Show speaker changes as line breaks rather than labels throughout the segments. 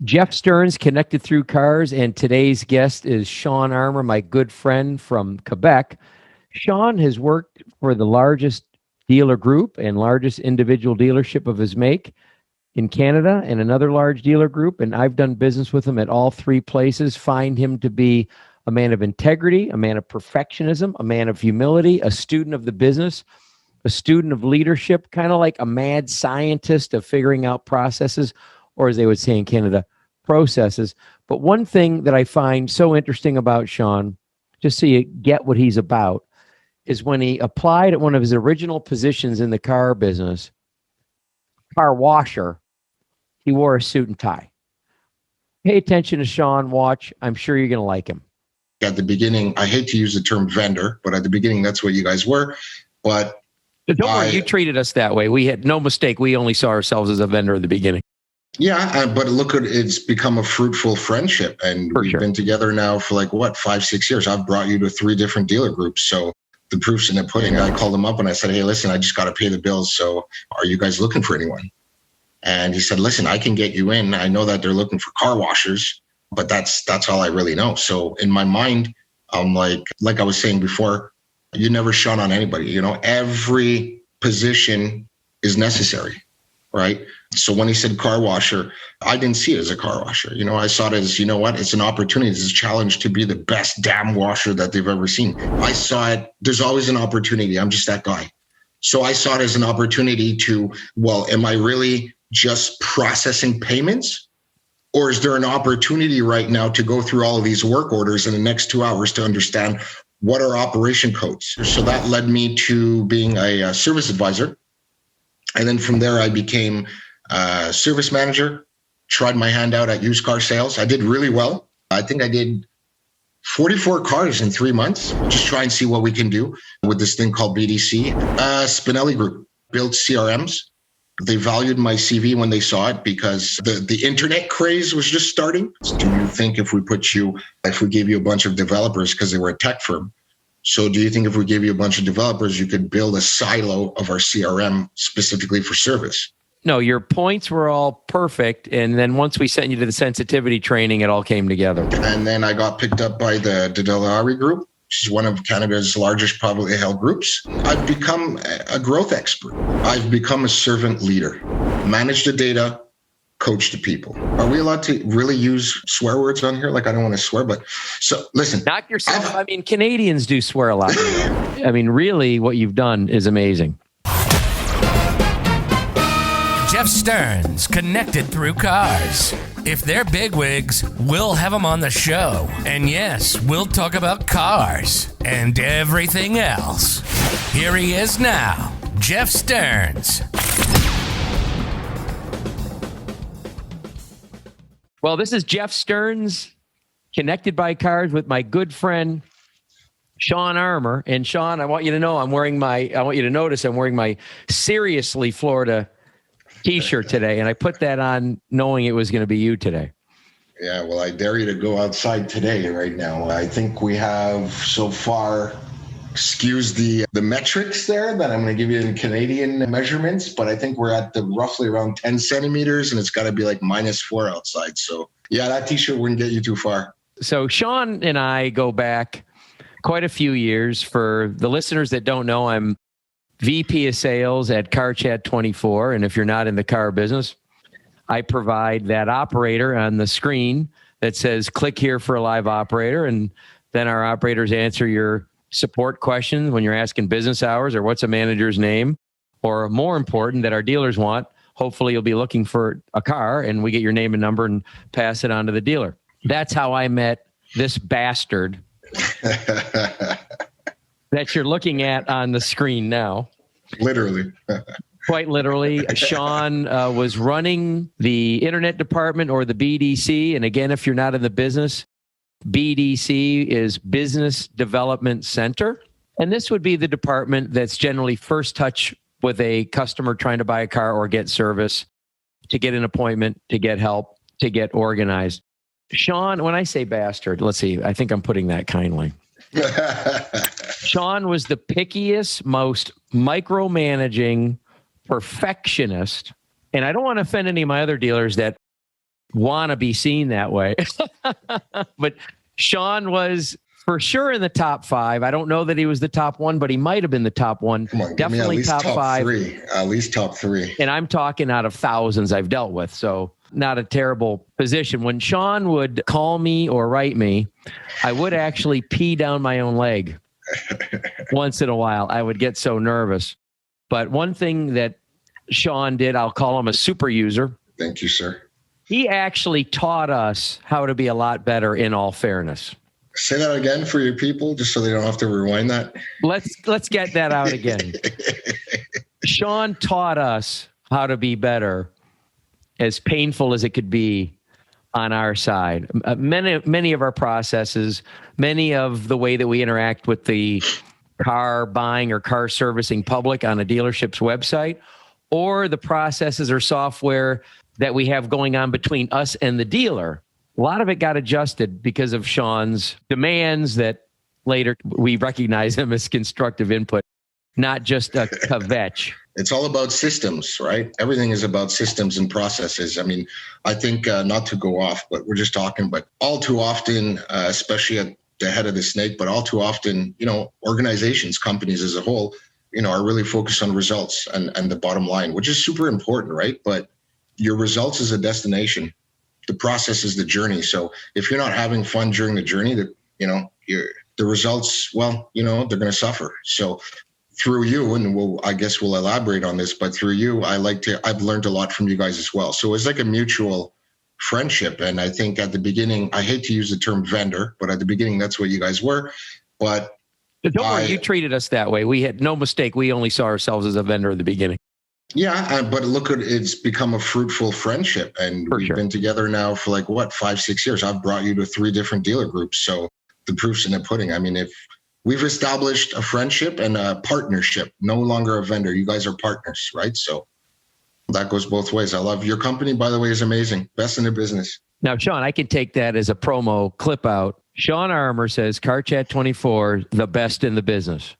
Jeff Stearns, Connected Through Cars, and today's guest is Shawn Armorer, my good friend from Quebec. Shawn has worked for the largest dealer group and largest individual dealership of his make in Canada and another large dealer group, and I've done business with him at all three places. Find him to be a man of integrity, a man of perfectionism, a man of humility, a student of the business, a student of leadership, kind of like a mad scientist of figuring out processes, or as they would say in Canada, processes. But one thing that I find so interesting about Shawn, just so you get what he's about, is when he applied at one of his original positions in the car business, car washer, he wore a suit and tie. Pay attention to Shawn, watch. I'm sure you're going to like him.
At the beginning, I hate to use the term vendor, but at the beginning, that's what you guys were. But
don't worry, you treated us that way. We had no mistake. We only saw ourselves as a vendor at the beginning.
Yeah, but look, it's become a fruitful friendship, and we've been together now for 5-6 years. I've brought you to 3 different dealer groups, so the proof's in the pudding. I called him up and I said, "Hey, listen, I just got to pay the bills. So, are you guys looking for anyone?" And he said, "Listen, I can get you in. I know that they're looking for car washers, but that's all I really know." So in my mind, I'm like I was saying before, you never shun on anybody. You know, every position is necessary, right? So when he said car washer, I didn't see it as a car washer. You know, I saw it as, you know what, it's an opportunity. It's a challenge to be the best damn washer that they've ever seen. I saw it, there's always an opportunity. I'm just that guy. So I saw it as an opportunity to, well, am I really just processing payments? Or is there an opportunity right now to go through all of these work orders in the next 2 hours to understand what are operation codes? So that led me to being a service advisor. And then from there, I became a service manager, tried my hand out at used car sales. I did really well. I think I did 44 cars in 3 months. Just try and see what we can do with this thing called BDC. Spinelli Group built CRMs. They valued my CV when they saw it because the internet craze was just starting. So do you think if we gave you a bunch of developers, because they were a tech firm, so do you think if we gave you a bunch of developers, you could build a silo of our CRM specifically for service?
No, your points were all perfect. And then once we sent you to the sensitivity training, it all came together.
And then I got picked up by the Dilawri Group, which is one of Canada's largest privately held groups. I've become a growth expert. I've become a servant leader, manage the data, coach the people. Are we allowed to really use swear words on here? I don't want to swear, but so listen.
Knock yourself. Canadians do swear a lot. Really what you've done is amazing.
Jeff Stearns, Connected Through Cars. If they're bigwigs, we'll have them on the show. And yes, we'll talk about cars and everything else. Here he is now, Jeff Stearns.
Well, this is Jeff Stearns, Connected by Cars, with my good friend, Shawn Armorer. And Shawn, I want you to notice I'm wearing my Seriously Florida t-shirt today, and I put that on knowing it was going to be you today.
Yeah, well, I dare you to go outside today right now. I think we have so far, excuse the metrics there that I'm going to give you in Canadian measurements, but I think we're at roughly around 10 centimeters, and it's got to be -4 outside. So yeah, that t-shirt wouldn't get you too far.
So Shawn and I go back quite a few years. For the listeners that don't know, I'm VP of sales at Car Chat 24. And if you're not in the car business, I provide that operator on the screen that says, click here for a live operator. And then our operators answer your support questions when you're asking business hours or what's a manager's name, or more important that our dealers want. Hopefully you'll be looking for a car and we get your name and number and pass it on to the dealer. That's how I met this bastard that you're looking at on the screen now.
Literally.
Quite literally. Shawn was running the internet department, or the BDC. And again, if you're not in the business, BDC is Business Development Center. And this would be the department that's generally first touch with a customer trying to buy a car or get service, to get an appointment, to get help, to get organized. Shawn, when I say bastard, let's see, I think I'm putting that kindly. Shawn was the pickiest, most micromanaging perfectionist. And I don't want to offend any of my other dealers that want to be seen that way. But Shawn was for sure in the top 5. I don't know that he was the top 1, but he might have been the top 1.
Come on,
definitely top 5.
At least top 3.
And I'm talking out of thousands I've dealt with. So not a terrible position. When Shawn would call me or write me, I would actually pee down my own leg once in a while. I would get so nervous. But one thing that Shawn did, I'll call him a super user.
Thank you, sir.
He actually taught us how to be a lot better, in all fairness.
Say that again for your people, just so they don't have to rewind that.
Let's get that out again. Shawn taught us how to be better, as painful as it could be on our side. Many of our processes, many of the way that we interact with the car buying or car servicing public on a dealership's website, or the processes or software that we have going on between us and the dealer. A lot of it got adjusted because of Shawn's demands that later we recognize them as constructive input, not just a kvetch.
It's all about systems, right? Everything is about systems and processes. I mean, I think not to go off, but we're just talking, but all too often, especially at the head of the snake, but all too often, organizations, companies as a whole, are really focused on results and the bottom line, which is super important, right? But your results is a destination. The process is the journey. So if you're not having fun during the journey, the results, well, they're going to suffer. So through you, and we'll elaborate on this, but through you, I've learned a lot from you guys as well. So it's like a mutual friendship. And I think at the beginning, I hate to use the term vendor, but at the beginning, that's what you guys were. But
don't worry, you treated us that way. We had no mistake. We only saw ourselves as a vendor at the beginning.
Yeah, but look, it's become a fruitful friendship, and we've been together now for 5-6 years. I've brought you to 3 different dealer groups, so the proof's in the pudding. I mean, if we've established a friendship and a partnership, no longer a vendor, you guys are partners, right? So that goes both ways. I love your company, by the way, is amazing, best in the business.
Now, Shawn, I can take that as a promo clip out. Shawn Armorer says, Car Chat 24, the best in the business.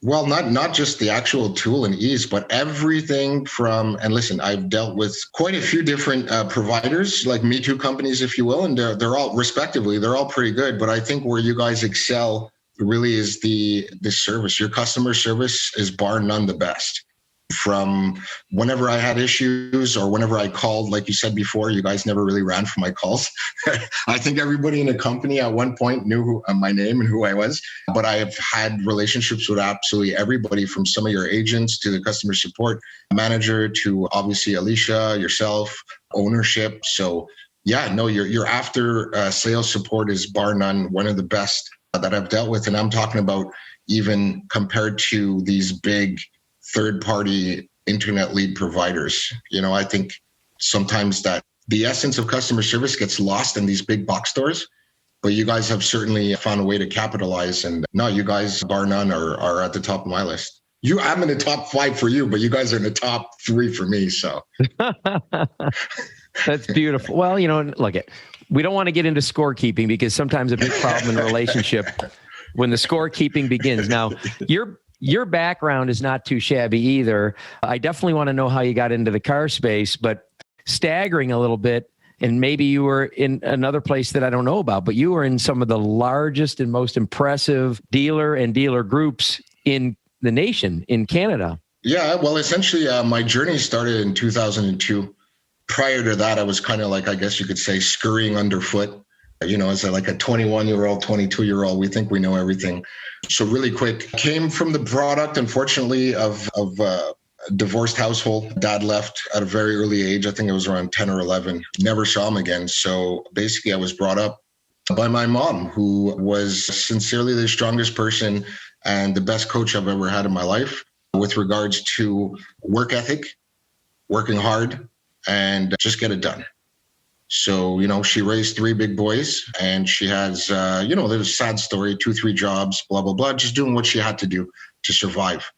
Well, not just the actual tool and ease, but everything from, and listen, I've dealt with quite a few different providers, like Me Too companies, if you will, and they're all respectively, they're all pretty good. But I think where you guys excel really is the service. Your customer service is bar none the best. From whenever I had issues or whenever I called, like you said before, you guys never really ran for my calls. I think everybody in the company at one point knew my name and who I was, but I have had relationships with absolutely everybody, from some of your agents to the customer support manager to obviously Alicia, yourself, ownership. So yeah, no, your after sales support is bar none one of the best that I've dealt with. And I'm talking about even compared to these big third-party internet lead providers. I think sometimes that the essence of customer service gets lost in these big box stores, but you guys have certainly found a way to capitalize. And no, you guys, bar none, are at the top of my list. I'm in the top 5 for you, but you guys are in the top 3 for me. So
that's beautiful. Well, look, we don't want to get into scorekeeping, because sometimes a big problem in a relationship when the scorekeeping begins. Now, your background is not too shabby either. I definitely want to know how you got into the car space, but staggering a little bit, and maybe you were in another place that I don't know about, but you were in some of the largest and most impressive dealer groups in the nation, in Canada. Yeah,
well, essentially, my journey started in 2002. Prior to that, I was kind of like, I guess you could say, scurrying underfoot. As like a 21-year-old, 22-year-old, we think we know everything. So really quick, came from the product, unfortunately, of a divorced household. Dad left at a very early age. I think it was around 10 or 11. Never saw him again. So basically, I was brought up by my mom, who was sincerely the strongest person and the best coach I've ever had in my life with regards to work ethic, working hard, and just get it done. So, she raised 3 big boys, and she has, there's a sad story, 2-3 jobs, blah, blah, blah, just doing what she had to do to survive.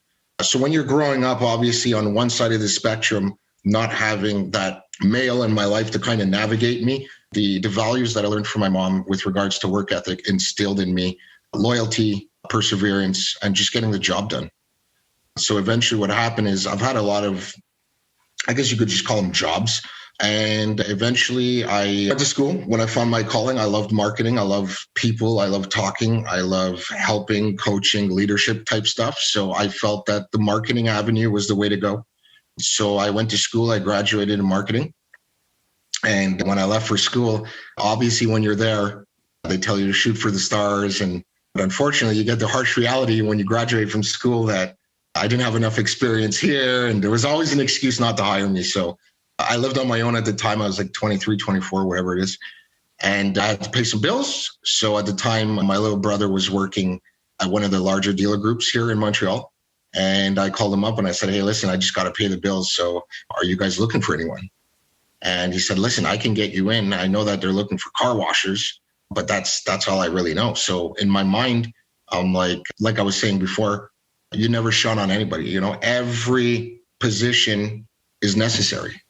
So when you're growing up, obviously on one side of the spectrum, not having that male in my life to kind of navigate me, the values that I learned from my mom with regards to work ethic instilled in me loyalty, perseverance, and just getting the job done. So eventually what happened is I've had a lot of, I guess you could just call them jobs. And eventually I went to school. When I found my calling, I loved marketing. I love people. I love talking. I love helping, coaching, leadership type stuff. So I felt that the marketing avenue was the way to go. So I went to school. I graduated in marketing. And when I left for school, obviously when you're there, they tell you to shoot for the stars. But unfortunately, you get the harsh reality when you graduate from school that I didn't have enough experience here. And there was always an excuse not to hire me. So I lived on my own at the time. I was like 23, 24, whatever it is. And I had to pay some bills. So at the time, my little brother was working at one of the larger dealer groups here in Montreal. And I called him up and I said, hey, listen, I just got to pay the bills. So are you guys looking for anyone? And he said, listen, I can get you in. I know that they're looking for car washers, but that's all I really know. So in my mind, I'm like I was saying before, you never shun on anybody. You know, every position is necessary.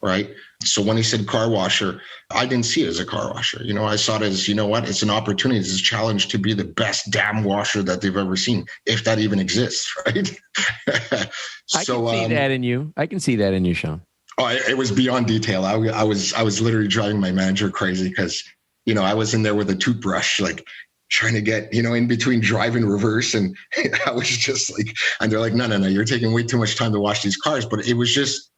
Right. So when he said car washer, I didn't see it as a car washer. You know, I saw it as, you know what, it's an opportunity. It's a challenge to be the best damn washer that they've ever seen, if that even exists. Right.
I can see that in you. I can see that in you, Shawn.
Oh, it was beyond detail. I was literally driving my manager crazy because, you know, I was in there with a toothbrush, like trying to get, you know, in between drive and reverse. And I was just like, and they're like, no, you're taking way too much time to wash these cars. But it was just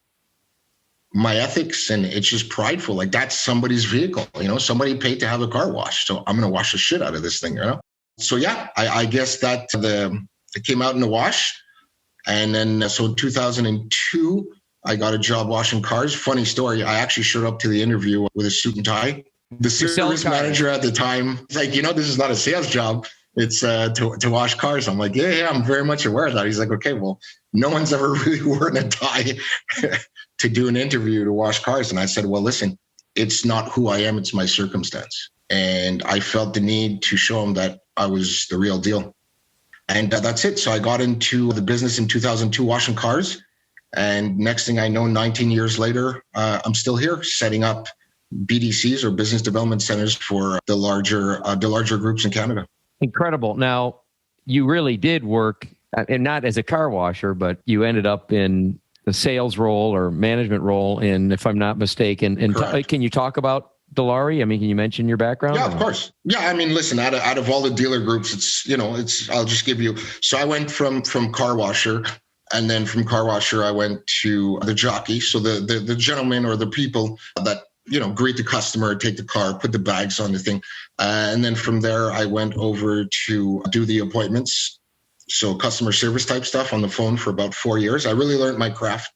my ethics, and it's just prideful. Like, that's somebody's vehicle, you know, somebody paid to have a car wash. So I'm going to wash the shit out of this thing, you know? So yeah, I guess that it came out in the wash. And then, so in 2002, I got a job washing cars. Funny story. I actually showed up to the interview with a suit and tie. The service manager at the time was like, you know, this is not a sales job. It's to wash cars. I'm like, yeah, I'm very much aware of that. He's like, okay, well, no one's ever really worn a tie to do an interview to wash cars. And I said, well, listen, it's not who I am. It's my circumstance. And I felt the need to show him that I was the real deal. And that's it. So I got into the business in 2002, washing cars. And next thing I know, 19 years later, I'm still here setting up BDCs, or business development centers, for the larger groups in Canada. Incredible.
Now, you really did work, and not as a car washer, but you ended up in the sales role or management role in, if I'm not mistaken. And can you talk about Dilawri? I mean, can you mention your background?
Yeah, of course. Yeah, I mean, listen, out of all the dealer groups, I'll just give you. So I went from car washer. And then from car washer, I went to the jockey. So the gentleman or the people that, you know, greet the customer, take the car, put the bags on the thing. And then from there, I went over to do the appointments. So customer service type stuff on the phone for about 4 years. I really learned my craft.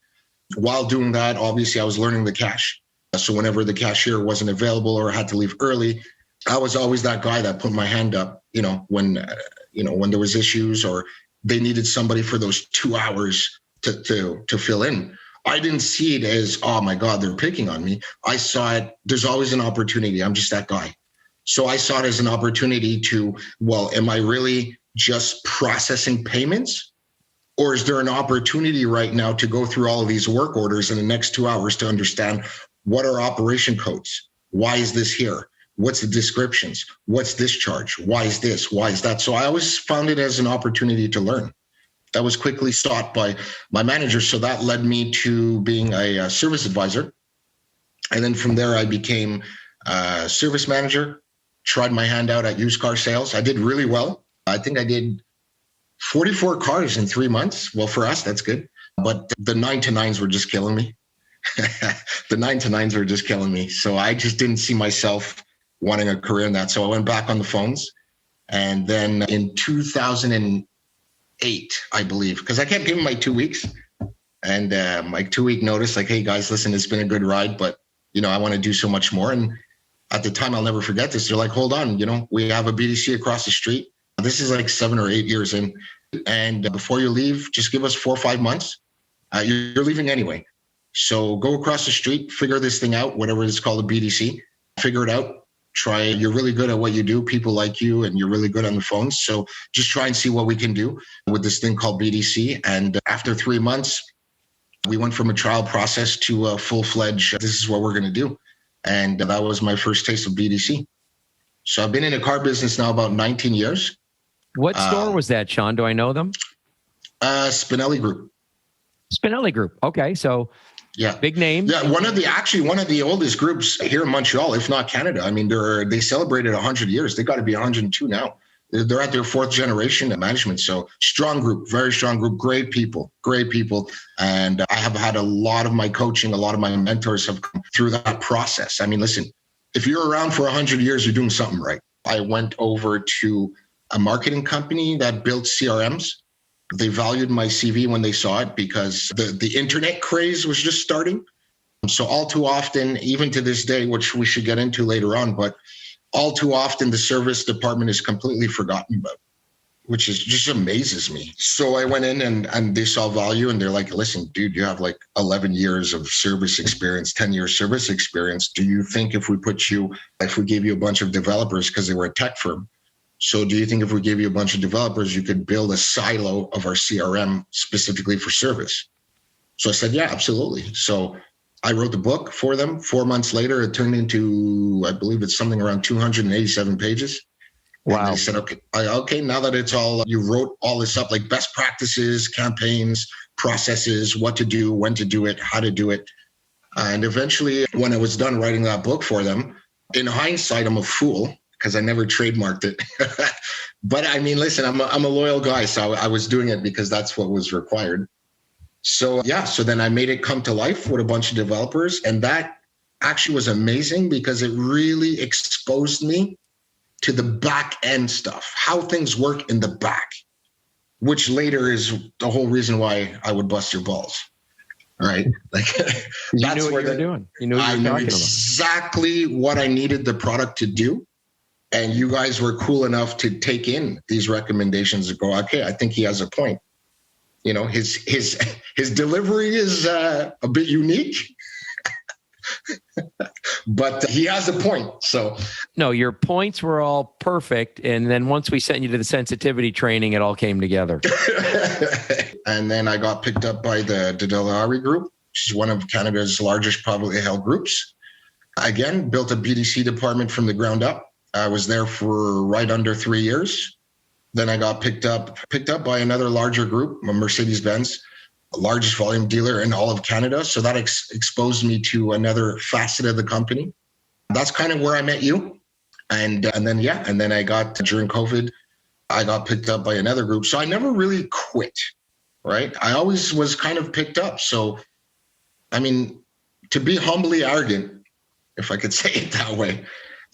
While doing that, obviously, I was learning the cash. So whenever the cashier wasn't available or had to leave early, I was always that guy that put my hand up, when there was issues or they needed somebody for those 2 hours to fill in. I didn't see it as, oh my God, they're picking on me. I saw it, there's always an opportunity. I'm just that guy. So I saw it as an opportunity to, well, am I really just processing payments? Or is there an opportunity right now to go through all of these work orders in the next 2 hours to understand what are operation codes? Why is this here? What's the descriptions? What's this charge? Why is this? Why is that? So I always found it as an opportunity to learn. That was quickly sought by my manager. So that led me to being a service advisor. And then from there, I became a service manager, tried my hand out at used car sales. I did really well. I think I did 44 cars in 3 months. Well, for us, that's good. But the 9-to-9s were just killing me. The 9-to-9s were just killing me. So I just didn't see myself wanting a career in that. So I went back on the phones. And then in 2008, I believe, because I kept giving my 2 weeks and my 2 week notice, like, hey guys, listen, it's been a good ride, but I want to do so much more. And at the time, I'll never forget this. They're like, hold on, we have a BDC across the street. This is like 7 or 8 years in. And before you leave, just give us 4 or 5 months. You're leaving anyway. So go across the street, figure this thing out, whatever it's called, a BDC, figure it out. Try it. You're really good at what you do. People like you and you're really good on the phones. So just try and see what we can do with this thing called BDC. And after 3 months, we went from a trial process to a full-fledged, this is what we're going to do. And that was my first taste of BDC. So I've been in the car business now about 19 years.
What store was that, Shawn? Do I know them?
Spinelli Group.
Spinelli Group. Okay. So
Yeah.
Big name.
Yeah. One of the oldest groups here in Montreal, if not Canada. I mean, they celebrated 100 years. They got to be 102 now. They're at their fourth generation of management. So strong group, very strong group, great people. And I have had a lot of my coaching, a lot of my mentors have come through that process. I mean, listen, if you're around for 100 years, you're doing something right. I went over to a marketing company that built CRMs. They valued my CV when they saw it because the internet craze was just starting. So all too often, even to this day, which we should get into later on, but all too often the service department is completely forgotten about, which is just amazes me. So I went in and they saw value and they're like, listen, dude, you have like 11 years of service experience, 10 years service experience. Do you think if we gave you a bunch of developers, because they were a tech firm, so do you think if we gave you a bunch of developers, you could build a silo of our CRM specifically for service? So I said, yeah, absolutely. So I wrote the book for them. 4 months later, it turned into, I believe it's something around 287 pages. Wow. And they said, okay, now that it's all, you wrote all this up, like best practices, campaigns, processes, what to do, when to do it, how to do it. And eventually, when I was done writing that book for them, in hindsight, I'm a fool because I never trademarked it. But I mean, listen, I'm a loyal guy. So I was doing it because that's what was required. So yeah, so then I made it come to life with a bunch of developers. And that actually was amazing because it really exposed me to the back end stuff, how things work in the back, which later is the whole reason why I would bust your balls. Right? Like
you knew what you were doing. You knew what you were talking about.
Exactly what I needed the product to do. And you guys were cool enough to take in these recommendations and go, okay, I think he has a point. You know, his delivery is a bit unique, but he has a point. So
no, your points were all perfect. And then once we sent you to the sensitivity training, it all came together.
And then I got picked up by the Dilawri Group, which is one of Canada's largest privately held groups. Again, built a BDC department from the ground up. I was there for right under 3 years. Then I got picked up by another larger group, Mercedes Benz, the largest volume dealer in all of Canada. So that exposed me to another facet of the company. That's kind of where I met you. And then I got, during COVID, I got picked up by another group. So I never really quit, right? I always was kind of picked up. So, I mean, to be humbly arrogant, if I could say it that way,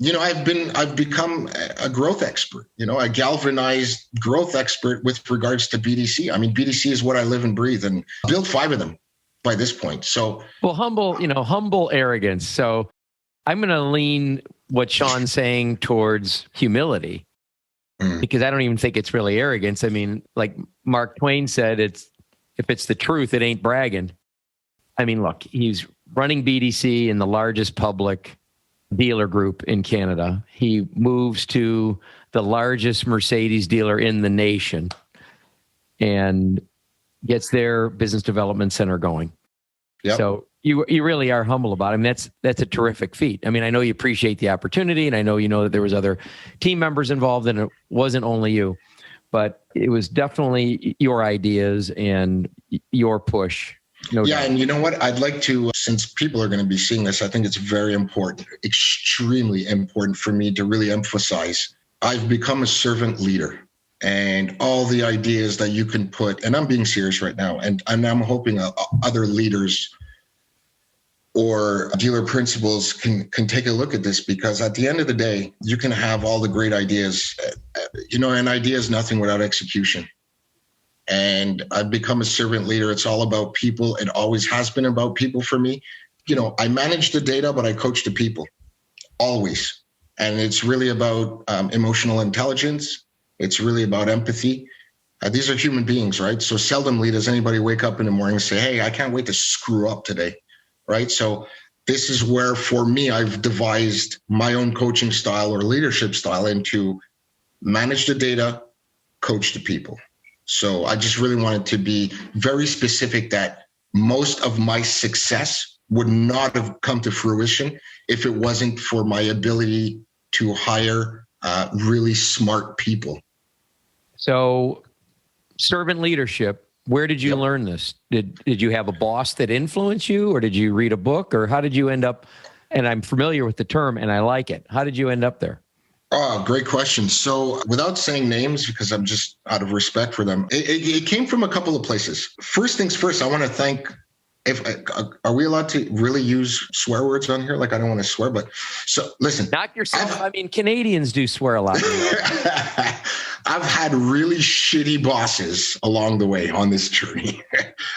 you know, I've become a growth expert, you know, a galvanized growth expert with regards to BDC. I mean, BDC is what I live and breathe, and built 5 of them by this point. So,
well, humble arrogance. So I'm going to lean what Shawn's saying towards humility, because I don't even think it's really arrogance. I mean, like Mark Twain said, if it's the truth, it ain't bragging. I mean, look, he's running BDC in the largest public dealer group in Canada. He moves to the largest Mercedes dealer in the nation and gets their business development center going. Yep. So you really are humble about it. I mean, that's a terrific feat. I mean, I know you appreciate the opportunity, and I know you know that there was other team members involved, and it wasn't only you, but it was definitely your ideas and your push. No doubt.
And you know what? I'd like to, since people are going to be seeing this, I think it's very important, extremely important for me to really emphasize. I've become a servant leader, and all the ideas that you can put, and I'm being serious right now, and I'm hoping other leaders or dealer principals can take a look at this, because at the end of the day, you can have all the great ideas, you know, and idea is nothing without execution. And I've become a servant leader. It's all about people. It always has been about people for me. You know, I manage the data, but I coach the people, always. And it's really about emotional intelligence. It's really about empathy. These are human beings, right? So seldomly does anybody wake up in the morning and say, hey, I can't wait to screw up today, right? So this is where, for me, I've devised my own coaching style or leadership style into manage the data, coach the people. So I just really wanted to be very specific that most of my success would not have come to fruition if it wasn't for my ability to hire really smart people.
So servant leadership, Where did you learn this? Did you have a boss that influenced you, or did you read a book, or how did you end up? And I'm familiar with the term and I like it. How did you end up there?
Oh, great question. So without saying names, because I'm just out of respect for them, it came from a couple of places. First things first, I want to thank, are we allowed to really use swear words on here? Like, I don't want to swear, but so listen.
Not yourself. I mean, Canadians do swear a lot.
I've had really shitty bosses along the way on this journey.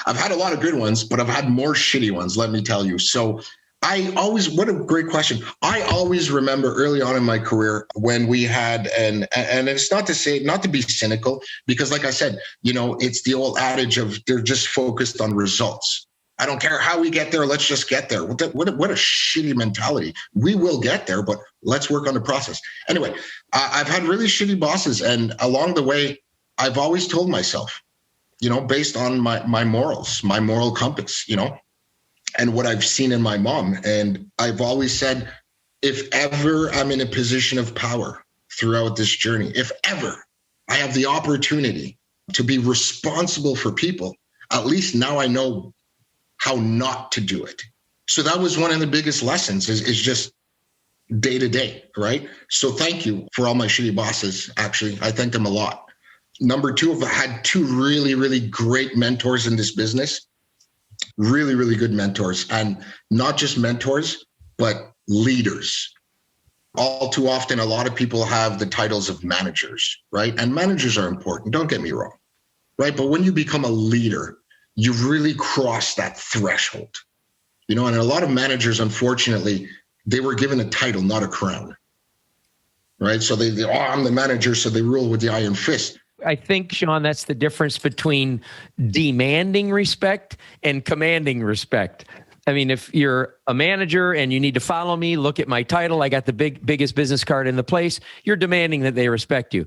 I've had a lot of good ones, but I've had more shitty ones, let me tell you. So what a great question. I always remember early on in my career when we had, and it's not to be cynical, because like I said, it's the old adage of they're just focused on results. I don't care how we get there. Let's just get there. What a shitty mentality. We will get there, but let's work on the process. Anyway, I've had really shitty bosses. And along the way, I've always told myself, based on my morals, my moral compass, and what I've seen in my mom. And I've always said, if ever I'm in a position of power throughout this journey, if ever I have the opportunity to be responsible for people, at least now I know how not to do it. So that was one of the biggest lessons is just day to day, right? So thank you for all my shitty bosses. Actually, I thank them a lot. Number two, I've had two really, really great mentors in this business. Really, really good mentors, and not just mentors, but leaders. All too often, a lot of people have the titles of managers, right? And managers are important, don't get me wrong, right? But when you become a leader, you've really crossed that threshold, and a lot of managers, unfortunately, they were given a title, not a crown, right? So I'm the manager, so they rule with the iron fist.
I think, Shawn, that's the difference between demanding respect and commanding respect. I mean, if you're a manager and you need to follow me, look at my title, I got the biggest business card in the place, you're demanding that they respect you.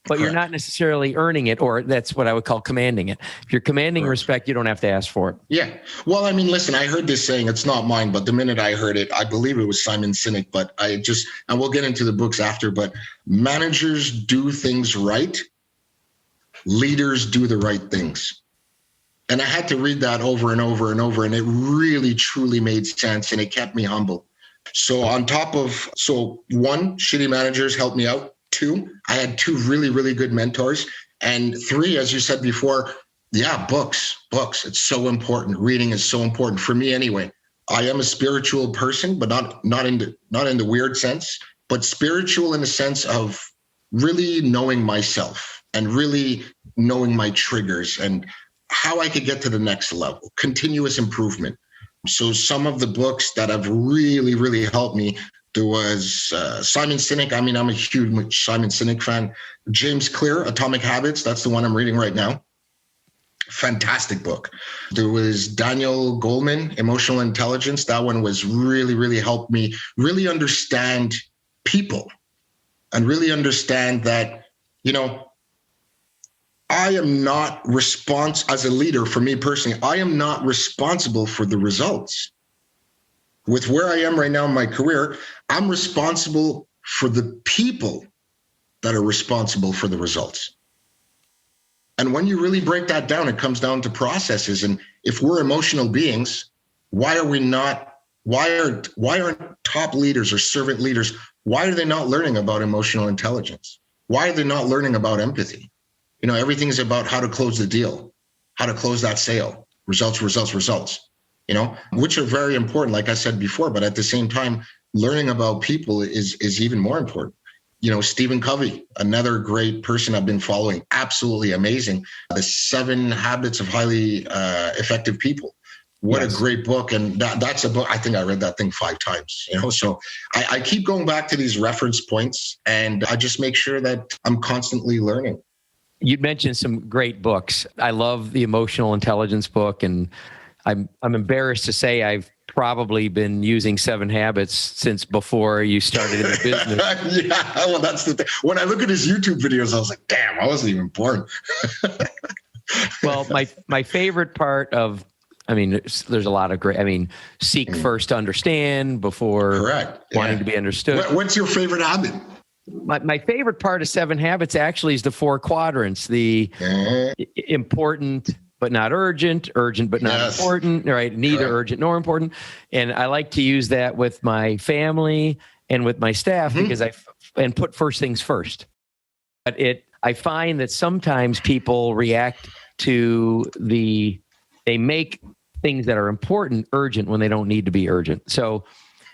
But Correct. You're not necessarily earning it, or that's what I would call commanding it. If you're commanding Correct. Respect, you don't have to ask for it.
Yeah. Well, I mean, listen, I heard this saying, it's not mine, but the minute I heard it, I believe it was Simon Sinek, but and we'll get into the books after, but managers do things right. Leaders do the right things. And I had to read that over and over and over, and it really, truly made sense, and it kept me humble. So one, shitty managers helped me out. Two, I had two really, really good mentors. And three, as you said before, books. It's so important. Reading is so important for me anyway. I am a spiritual person, but not in the weird sense, but spiritual in the sense of really knowing myself and really knowing my triggers and how I could get to the next level, continuous improvement. So some of the books that have really, really helped me, there was Simon Sinek. I mean, I'm a huge Simon Sinek fan. James Clear, Atomic Habits. That's the one I'm reading right now. Fantastic book. There was Daniel Goleman, Emotional Intelligence. That one was really, really helped me really understand people and really understand that, I am not as a leader, for me personally, I am not responsible for the results. With where I am right now in my career, I'm responsible for the people that are responsible for the results. And when you really break that down, it comes down to processes. And if we're emotional beings, why aren't top leaders or servant leaders, why are they not learning about emotional intelligence? Why are they not learning about empathy? Everything is about how to close the deal, how to close that sale, results, which are very important, like I said before, but at the same time, learning about people is even more important. Stephen Covey, another great person I've been following, absolutely amazing. The 7 Habits of Highly Effective People. What yes. a great book. And that's a book, I think I read that thing 5 times, so I keep going back to these reference points, and I just make sure that I'm constantly learning.
You'd mentioned some great books. I love the Emotional Intelligence book, and I'm embarrassed to say I've probably been using 7 Habits since before you started in the business.
Yeah, well, that's the thing. When I look at his YouTube videos, I was like, damn, I wasn't even born.
Well, my favorite part of, there's a lot of great, seek first to understand before
Correct.
wanting to be understood.
What's your favorite habit?
My favorite part of 7 Habits actually is the 4 quadrants, the important, but not urgent, urgent but not important, right? Neither urgent nor important. And I like to use that with my family and with my staff because and put first things first. But I find that sometimes people react to they make things that are important urgent when they don't need to be urgent. So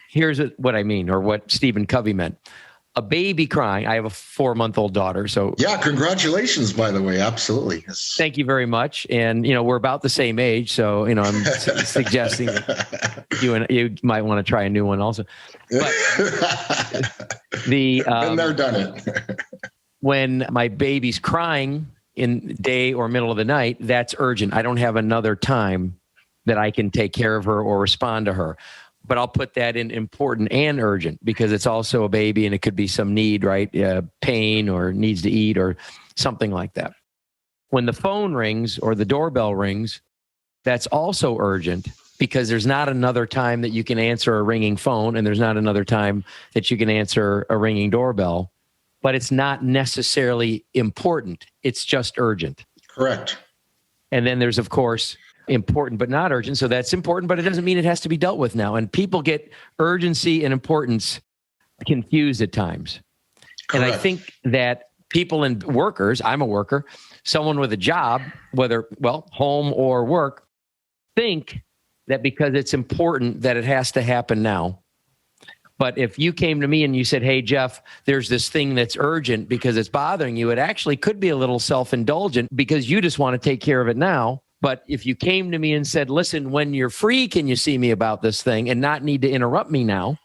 here's what I mean, or what Stephen Covey meant. A baby crying. I have a 4-month-old daughter. So
yeah, congratulations, by the way. Absolutely.
Yes. Thank you very much. And, we're about the same age. So, I'm suggesting that you might want to try a new one also. But
been there, done it.
When my baby's crying in day or middle of the night, that's urgent. I don't have another time that I can take care of her or respond to her. But I'll put that in important and urgent because it's also a baby and it could be some need, right? Pain or needs to eat or something like that. When the phone rings or the doorbell rings, that's also urgent because there's not another time that you can answer a ringing phone and there's not another time that you can answer a ringing doorbell, but it's not necessarily important. It's just urgent.
Correct.
And then there's, of course, important but not urgent. So that's important, but it doesn't mean it has to be dealt with now. And people get urgency and importance confused at times. Correct. And I think that people and workers, I'm a worker, someone with a job, whether, home or work, think that because it's important that it has to happen now. But if you came to me and you said, hey, Jeff, there's this thing that's urgent because it's bothering you, it actually could be a little self-indulgent because you just want to take care of it now. But if you came to me and said, listen, when you're free, can you see me about this thing and not need to interrupt me now?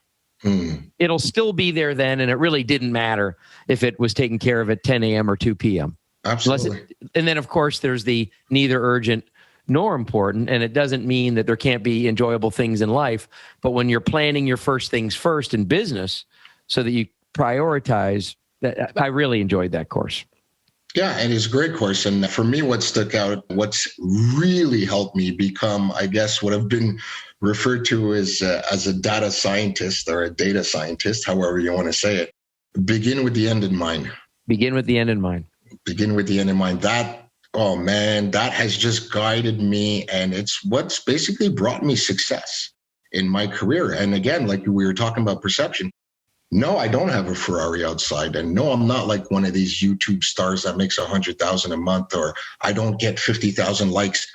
It'll still be there then. And it really didn't matter if it was taken care of at 10 a.m. or 2 p.m.
Absolutely.
And then, of course, there's the neither urgent nor important. And it doesn't mean that there can't be enjoyable things in life. But when you're planning your first things first in business so that you prioritize, that I really enjoyed that course.
Yeah, and it's a great course. And for me, what stuck out, what's really helped me become, I guess, what I've been referred to as a data scientist or a data scientist, however you want to say it. Begin with the end in mind.
Begin with the end in mind.
Begin with the end in mind. That has just guided me. And it's what's basically brought me success in my career. And again, like we were talking about perception. No, I don't have a Ferrari outside. And no, I'm not like one of these YouTube stars that makes $100,000 a month, or I don't get 50,000 likes.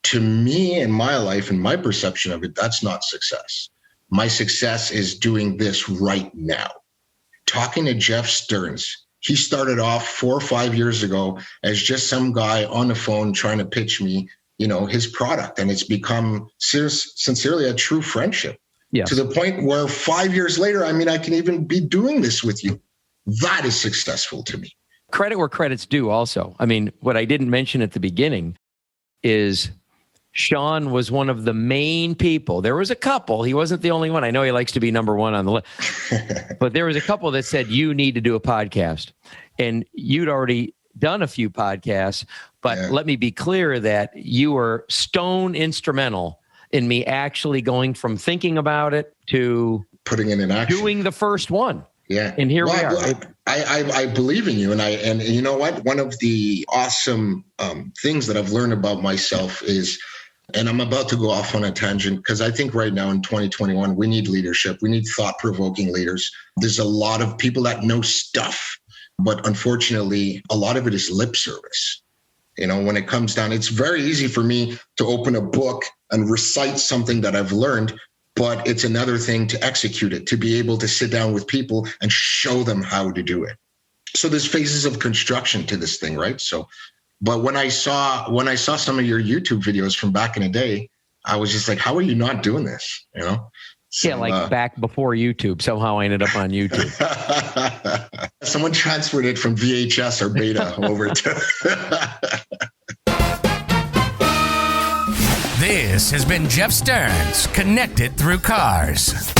To me, in my life and my perception of it, that's not success. My success is doing this right now. Talking to Jeff Stearns. He started off 4 or 5 years ago as just some guy on the phone trying to pitch me, his product. And it's become sincerely a true friendship. Yes. To the point where 5 years later, I can even be doing this with you. That is successful to me.
Credit where credit's due also. What I didn't mention at the beginning is Shawn was one of the main people. There was a couple. He wasn't the only one. I know he likes to be number one on the list. But there was a couple that said, you need to do a podcast. And you'd already done a few podcasts. But Let me be clear that you were stone instrumental in me actually going from thinking about it to
putting it in action,
doing the first one.
Yeah.
And here we are.
I believe in you. And you know what? One of the awesome things that I've learned about myself is, and I'm about to go off on a tangent because I think right now in 2021, we need leadership. We need thought-provoking leaders. There's a lot of people that know stuff, but unfortunately, a lot of it is lip service. When it comes down, it's very easy for me to open a book and recite something that I've learned, but it's another thing to execute it, to be able to sit down with people and show them how to do it. So there's phases of construction to this thing, right? So, but when I saw some of your YouTube videos from back in the day, I was just like, how are you not doing this? So,
back before YouTube. Somehow I ended up on YouTube.
Someone transferred it from VHS or beta over to.
This has been Jeff Stearns, Connected Through Cars.